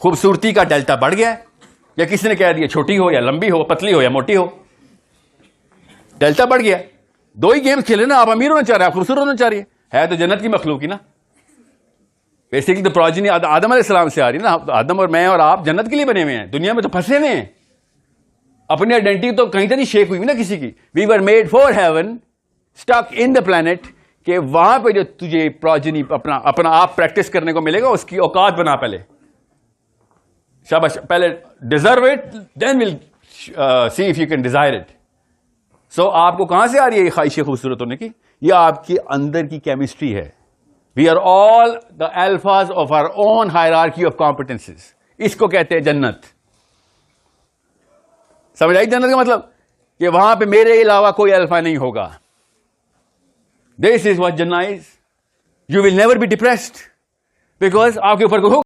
खूबसूरती का डेल्टा बढ़ गया है, या किसी ने कह दिया छोटी हो या लंबी हो, पतली हो या मोटी हो, डेल्टा बढ़ गया। दो ही गेम खेले ना, आप अमीर होना चाह रहे हैं, आप खूबसूरत होना चाह रही है तो जन्नत की मखलूक ही ना। बेसिकली तो प्रोजेनी आदम अलैहिस्सलाम से आ रही है ना। आदम और मैं और आप जन्नत के लिए बने हुए हैं, दुनिया में तो फंसे हुए हैं। अपनी आइडेंटिटी तो कहीं तो नहीं शेक हुई ना किसी की। We were made for heaven, stuck in the planet, कि वहां पे जो तुझे प्रोजेनी अपना आप प्रैक्टिस करने को मिलेगा, उसकी औकात बना पहले। शाबाश, पहले deserve it, then will see if you can desire it. So आपको कहां से आ रही है ये ख्वाहिश खूबसूरत होने की? ये आपके अंदर की केमिस्ट्री है। वी आर ऑल द अल्फाज of our own hierarchy of competences. इसको कहते हैं जन्नत। समझ आई जन्नत का मतलब? कि वहां पे मेरे अलावा कोई अल्फा नहीं होगा। दिस इज व्हाट जन्नत is. You will never be depressed, because आपके ऊपर कोई